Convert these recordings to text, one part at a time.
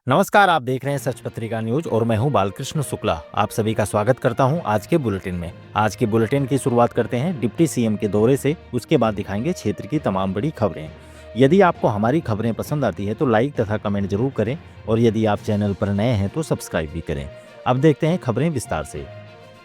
नमस्कार, आप देख रहे हैं सच पत्रिका न्यूज और मैं हूं बालकृष्ण शुक्ला। आप सभी का स्वागत करता हूं आज के बुलेटिन में। आज के बुलेटिन की शुरुआत करते हैं डिप्टी सीएम के दौरे से। उसके बाद दिखाएंगे क्षेत्र की तमाम बड़ी खबरें। यदि आपको हमारी खबरें पसंद आती है तो लाइक तथा कमेंट जरूर करें और यदि आप चैनल पर नए हैं तो सब्सक्राइब भी करें। अब देखते हैं खबरें विस्तार से।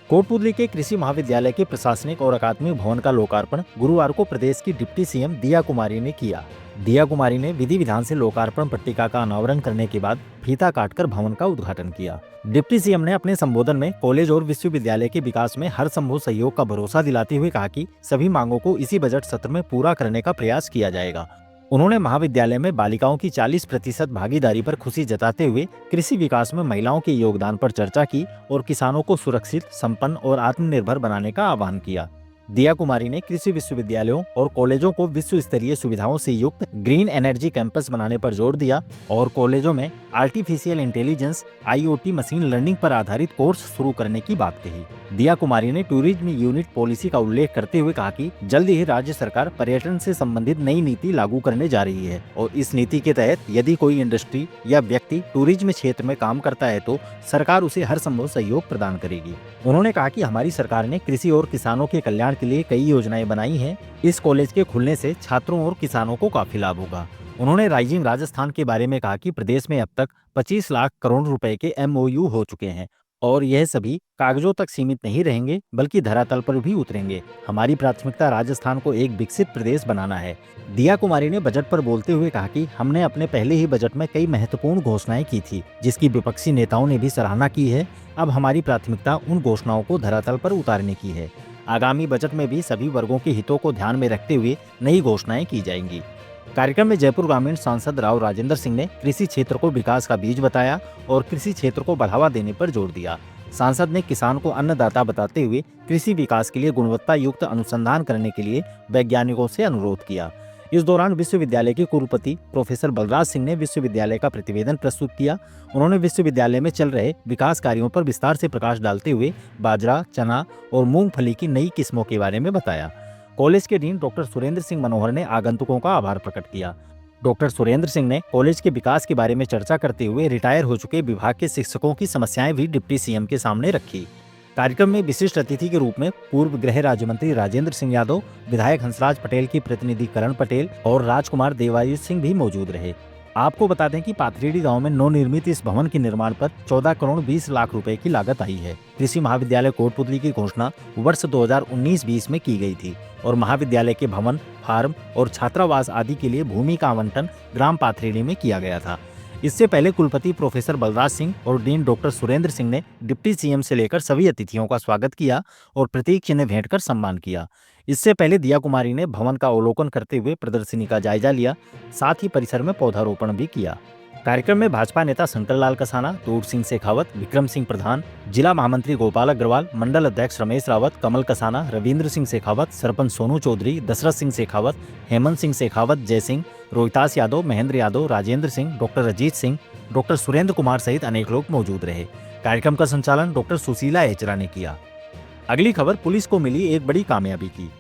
कोटपुतली के कृषि महाविद्यालय के प्रशासनिक और अकादमिक भवन का लोकार्पण गुरुवार को प्रदेश की डिप्टी सीएम दिया कुमारी ने किया। दिया कुमारी ने विधि विधान से लोकार्पण पट्टिका का अनावरण करने के बाद फीता काटकर भवन का उद्घाटन किया। डिप्टी सीएम ने अपने संबोधन में कॉलेज और विश्वविद्यालय के विकास में हर संभव सहयोग का भरोसा दिलाते हुए कहा कि सभी मांगों को इसी बजट सत्र में पूरा करने का प्रयास किया जाएगा। उन्होंने महाविद्यालय में बालिकाओं की 40% भागीदारी पर खुशी जताते हुए कृषि विकास में महिलाओं के योगदान पर चर्चा की और किसानों को सुरक्षित, संपन्न और आत्मनिर्भर बनाने का आह्वान किया। दिया कुमारी ने कृषि विश्वविद्यालयों और कॉलेजों को विश्व स्तरीय सुविधाओं से युक्त ग्रीन एनर्जी कैंपस बनाने पर जोर दिया और कॉलेजों में artificial intelligence, IoT, machine learning पर आधारित कोर्स शुरू करने की बात कही। दिया कुमारी ने टूरिज्म यूनिट पॉलिसी का उल्लेख करते हुए कहा कि जल्द ही राज्य सरकार पर्यटन से संबंधित नई नीति लागू करने जा रही है और इस नीति के तहत यदि कोई इंडस्ट्री या व्यक्ति टूरिज्म क्षेत्र में काम करता है तो सरकार उसे हर संभव सहयोग प्रदान करेगी। उन्होंने कहा कि हमारी सरकार ने कृषि और किसानों के कल्याण के लिए कई योजनाएं बनाई हैं। इस कॉलेज के खुलने से छात्रों और किसानों को काफी लाभ होगा। उन्होंने राइजिंग राजस्थान के बारे में कहा कि प्रदेश में अब तक 25 लाख करोड़ रुपए के MOU हो चुके हैं और यह सभी कागजों तक सीमित नहीं रहेंगे बल्कि धरातल पर भी उतरेंगे। हमारी प्राथमिकता राजस्थान को एक विकसित प्रदेश बनाना है। दिया कुमारी ने बजट पर बोलते हुए कहा कि हमने अपने पहले ही बजट में कई महत्वपूर्ण घोषणाएं की थी जिसकी विपक्षी नेताओं ने भी सराहना की है। अब हमारी प्राथमिकता उन घोषणाओं को धरातल पर उतारने की है। आगामी बजट में भी सभी वर्गों के हितों को ध्यान में रखते हुए नई घोषणाएं की जाएंगी। कार्यक्रम में जयपुर ग्रामीण सांसद राव राजेंद्र सिंह ने कृषि क्षेत्र को विकास का बीज बताया और कृषि क्षेत्र को बढ़ावा देने पर जोर दिया। सांसद ने किसान को अन्नदाता बताते हुए कृषि विकास के लिए गुणवत्ता युक्त अनुसंधान करने के लिए वैज्ञानिकों से अनुरोध किया। इस दौरान विश्वविद्यालय के कुलपति प्रोफेसर बलराज सिंह ने विश्वविद्यालय का प्रतिवेदन प्रस्तुत किया। उन्होंने विश्वविद्यालय में चल रहे विकास कार्यों पर विस्तार से प्रकाश डालते हुए बाजरा, चना और मूंगफली की नई किस्मों के बारे में बताया। कॉलेज के डीन डॉक्टर सुरेंद्र सिंह मनोहर ने आगंतुकों का आभार प्रकट किया। डॉक्टर सुरेंद्र सिंह ने कॉलेज के विकास के बारे में चर्चा करते हुए रिटायर हो चुके विभाग के शिक्षकों की समस्याएं भी डिप्टी सीएम के सामने रखी। कार्यक्रम में विशिष्ट अतिथि के रूप में पूर्व गृह राज्य मंत्री राजेंद्र सिंह यादव, विधायक हंसराज पटेल की प्रतिनिधि करण पटेल और राजकुमार देवायुष सिंह भी मौजूद रहे। आपको बता दें कि पाथरेडी गांव में नवनिर्मित इस भवन के निर्माण पर 14 करोड़ 20 लाख रुपए की लागत आई है। कृषि महाविद्यालय कोटपुतली की घोषणा वर्ष 2019-20 में की गई थी और महाविद्यालय के भवन, फार्म और छात्रावास आदि के लिए भूमि का आवंटन ग्राम पाथरेडी में किया गया था। इससे पहले कुलपति प्रोफेसर बलराज सिंह और डीन डॉक्टर सुरेंद्र सिंह ने डिप्टी सीएम से लेकर सभी अतिथियों का स्वागत किया और प्रतीक चिन्ह भेंट कर सम्मान किया। इससे पहले दिया कुमारी ने भवन का अवलोकन करते हुए प्रदर्शनी का जायजा लिया, साथ ही परिसर में पौधारोपण भी किया। कार्यक्रम में भाजपा नेता शंकर लाल कसाना, दूर सिंह शेखावत, विक्रम सिंह प्रधान, जिला महामंत्री गोपाल अग्रवाल, मंडल अध्यक्ष रमेश रावत, कमल कसाना, रविंद्र सिंह शेखावत, सरपंच सोनू चौधरी, दशरथ सिंह शेखावत, हेमंत सिंह शेखावत, जय सिंह, रोहितास यादव, महेंद्र यादव, राजेंद्र सिंह, डॉक्टर अजीत सिंह, डॉक्टर सुरेंद्र कुमार सहित अनेक लोग मौजूद रहे। कार्यक्रम का संचालन डॉक्टर सुशीला एचरा ने किया। अगली खबर पुलिस को मिली एक बड़ी कामयाबी की।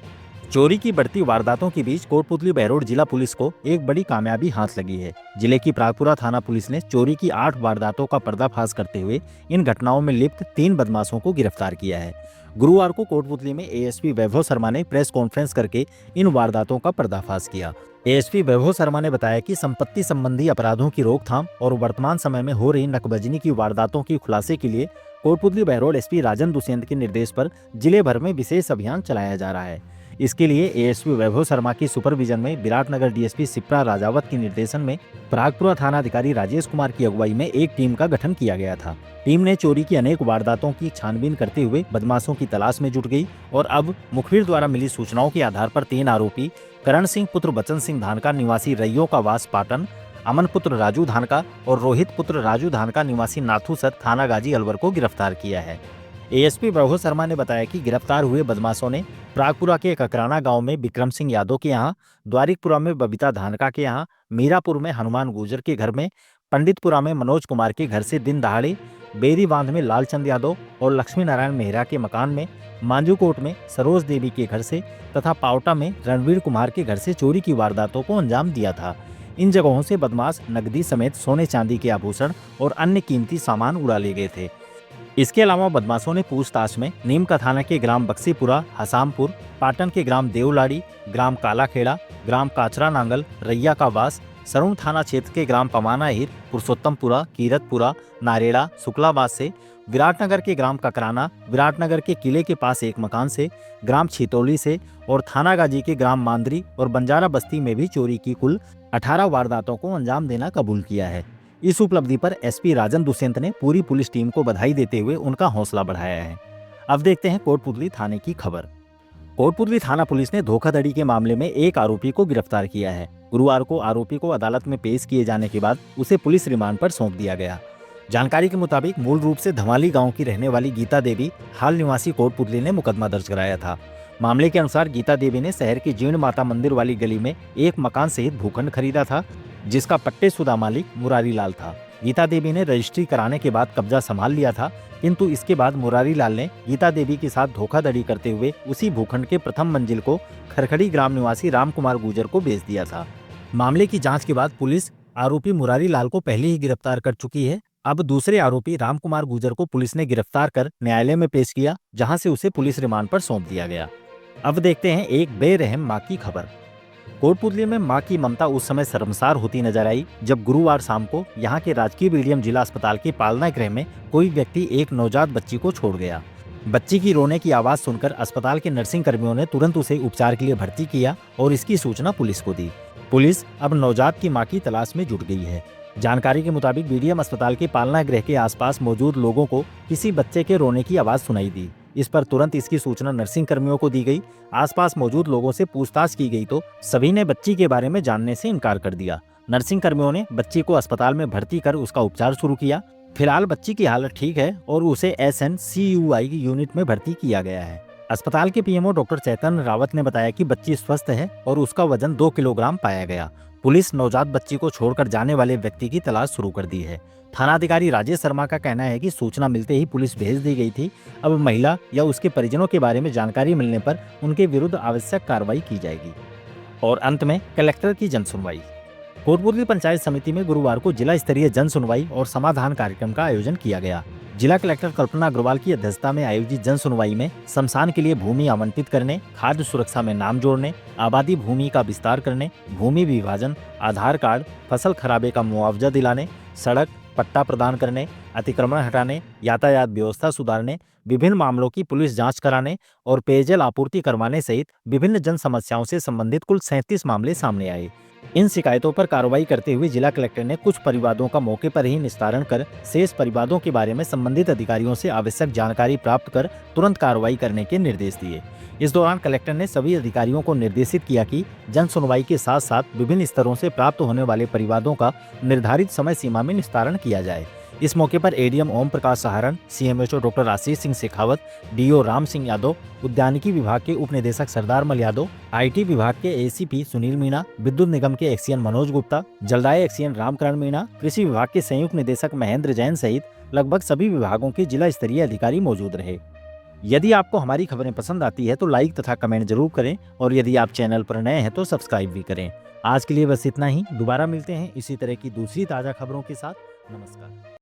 चोरी की बढ़ती वारदातों के बीच कोटपुतली बहरोड जिला पुलिस को एक बड़ी कामयाबी हाथ लगी है। जिले की प्रागपुरा थाना पुलिस ने चोरी की 8 वारदातों का पर्दाफाश करते हुए इन घटनाओं में लिप्त 3 बदमाशों को गिरफ्तार किया है। गुरुवार को कोटपुतली में ASP वैभव शर्मा ने प्रेस कॉन्फ्रेंस करके इन वारदातों का पर्दाफाश किया। ASP वैभव शर्मा ने बताया कि संपत्ति संबंधी अपराधों की रोकथाम और वर्तमान समय में हो रही नकबजनी की वारदातों की खुलासे के लिए कोटपुतली बहरोड SP राजन दुष्यंत के निर्देश पर जिले भर में विशेष अभियान चलाया जा रहा है। इसके लिए ASP वैभव शर्मा की सुपरविजन में विराटनगर DSP शिप्रा राजावत के निर्देशन में प्रागपुरा थाना अधिकारी राजेश कुमार की अगुवाई में एक टीम का गठन किया गया था। टीम ने चोरी की अनेक वारदातों की छानबीन करते हुए बदमाशों की तलाश में जुट गई और अब मुखबिर द्वारा मिली सूचनाओं के आधार पर 3 आरोपी करण सिंह पुत्र बचन सिंह धानका निवासी रैयों का वास पाटन, अमन पुत्र राजू धानका और रोहित पुत्र राजू धानका निवासी नाथूसर थाना गाजी अलवर को गिरफ्तार किया है। ASP वैभव शर्मा ने बताया कि गिरफ्तार हुए बदमाशों ने प्रागपुरा के ककराना गांव में विक्रम सिंह यादव के यहाँ, द्वारिकपुरा में बबीता धानका के यहाँ, मीरापुर में हनुमान गुर्जर के घर में, पंडितपुरा में मनोज कुमार के घर से दिन दहाड़े, बेरी बांध में लालचंद यादव और लक्ष्मी नारायण मेहरा के मकान में, मांजूकोट में सरोज देवी के घर से तथा पावटा में रणवीर कुमार के घर से चोरी की वारदातों को अंजाम दिया था। इन जगहों से बदमाश नकदी समेत सोने चांदी के आभूषण और अन्य कीमती सामान उड़ा ले गए थे। इसके अलावा बदमाशों ने पूछताछ में नीमका थाना के ग्राम बक्सीपुरा, हसामपुर, पाटन के ग्राम देवलाड़ी, ग्राम कालाखेड़ा, ग्राम काचरा नांगल, रैया का वास, सरुण थाना क्षेत्र के ग्राम पमानाहिर, पुरुषोत्तमपुरा, कीरतपुरा, नारेड़ा, शुक्लाबाद से, विराटनगर के ग्राम ककराना, विराटनगर के किले के पास एक मकान से, ग्राम छितौली से और थानागाजी के ग्राम मांदरी और बंजारा बस्ती में भी चोरी की कुल 18 वारदातों को अंजाम देना कबूल किया है। इस उपलब्धि पर एसपी राजन दुष्यंत ने पूरी पुलिस टीम को बधाई देते हुए उनका हौसला बढ़ाया है। अब देखते हैं कोटपुतली थाने की खबर। कोटपुतली थाना पुलिस ने धोखाधड़ी के मामले में एक आरोपी को गिरफ्तार किया है। गुरुवार को आरोपी को अदालत में पेश किए जाने के बाद उसे पुलिस रिमांड पर सौंप दिया गया। जानकारी के मुताबिक मूल रूप से धमाली गांव की रहने वाली गीता देवी हाल निवासी कोटपुतली ने मुकदमा दर्ज कराया था। मामले के अनुसार गीता देवी ने शहर की जीर्ण माता मंदिर वाली गली में एक मकान सहित भूखंड खरीदा था, जिसका पट्टेशुदा मालिक मुरारी लाल था। गीता देवी ने रजिस्ट्री कराने के बाद कब्जा संभाल लिया था, किंतु इसके बाद मुरारी लाल ने गीता देवी के साथ धोखाधड़ी करते हुए उसी भूखंड के प्रथम मंजिल को खरखड़ी ग्राम निवासी राम कुमार गुर्जर को बेच दिया था। मामले की जांच के बाद पुलिस आरोपी मुरारी लाल को पहले ही गिरफ्तार कर चुकी है। अब दूसरे आरोपी राम कुमार गुर्जर को पुलिस ने गिरफ्तार कर न्यायालय में पेश किया, जहां से उसे पुलिस रिमांड पर सौंप दिया गया। अब देखते हैं एक बेरहम मां की खबर। कोटपुतली में मां की ममता उस समय शर्मसार होती नजर आई जब गुरुवार शाम को यहां के राजकीय मीडियम जिला अस्पताल के पालना गृह में कोई व्यक्ति एक नवजात बच्ची को छोड़ गया। बच्ची की रोने की आवाज सुनकर अस्पताल के नर्सिंग कर्मियों ने तुरंत उसे उपचार के लिए भर्ती किया और इसकी सूचना पुलिस को दी। पुलिस अब नवजात की मां की तलाश में जुट गई है। जानकारी के मुताबिक बीडीएम अस्पताल के पालना गृह के आसपास मौजूद लोगों को किसी बच्चे के रोने की आवाज सुनाई दी। इस पर तुरंत इसकी सूचना नर्सिंग कर्मियों को दी गई। आसपास मौजूद लोगों से पूछताछ की गई तो सभी ने बच्ची के बारे में जानने से इनकार कर दिया। नर्सिंग कर्मियों ने बच्ची को अस्पताल में भर्ती कर उसका उपचार शुरू किया। फिलहाल बच्ची की हालत ठीक है और उसे SNCUI यूनिट में भर्ती किया गया है। अस्पताल के पीएमओ डॉक्टर चैतन्य रावत ने बताया कि बच्ची स्वस्थ है और उसका वजन 2 किलोग्राम पाया गया। पुलिस नवजात बच्ची को छोड़कर जाने वाले व्यक्ति की तलाश शुरू कर दी है। थानाधिकारी राजेश शर्मा का कहना है कि सूचना मिलते ही पुलिस भेज दी गई थी। अब महिला या उसके परिजनों के बारे में जानकारी मिलने पर उनके विरुद्ध आवश्यक कार्रवाई की जाएगी। और अंत में कलेक्टर की जन सुनवाई। कोटपुतली पंचायत समिति में गुरुवार को जिला स्तरीय जन सुनवाई और समाधान कार्यक्रम का आयोजन किया गया। जिला कलेक्टर कल्पना अग्रवाल की अध्यक्षता में आयोजित जन सुनवाई में शमशान के लिए भूमि आवंटित करने, खाद्य सुरक्षा में नाम जोड़ने, आबादी भूमि का विस्तार करने, भूमि विभाजन, आधार कार्ड, फसल खराबे का मुआवजा दिलाने, सड़क पट्टा प्रदान करने, अतिक्रमण हटाने, यातायात व्यवस्था सुधारने, विभिन्न मामलों की पुलिस जांच कराने और पेयजल आपूर्ति करवाने सहित विभिन्न जन समस्याओं से संबंधित कुल 37 मामले सामने आए। इन शिकायतों पर कार्रवाई करते हुए जिला कलेक्टर ने कुछ परिवादों का मौके पर ही निस्तारण कर शेष परिवादों के बारे में संबंधित अधिकारियों से आवश्यक जानकारी प्राप्त कर तुरंत कार्रवाई करने के निर्देश दिए। इस दौरान कलेक्टर ने सभी अधिकारियों को निर्देशित किया कि जन सुनवाई के साथ साथ विभिन्न स्तरों से प्राप्त होने वाले परिवादों का निर्धारित समय सीमा में निस्तारण किया जाए। इस मौके पर ADM Om Prakash Saharan, CMHO doctor Ashish Singh Shekhawat, DO Ram Singh Yadav, उद्यानिकी विभाग के उप निदेशक सरदार मल यादव, IT विभाग के ACP सुनील मीणा, विद्युत निगम के एक्सीएन मनोज गुप्ता, जलदाय एक्सीएन रामकरण मीणा, कृषि विभाग के संयुक्त निदेशक महेंद्र जैन सहित लगभग सभी विभागों के जिला स्तरीय अधिकारी मौजूद रहे। यदि आपको हमारी खबरें पसंद आती है तो लाइक तथा कमेंट जरूर करें और यदि आप चैनल पर नए हैं तो सब्सक्राइब भी करें। आज के लिए बस इतना ही। दोबारा मिलते हैं इसी तरह की दूसरी ताज़ा खबरों के साथ। नमस्कार।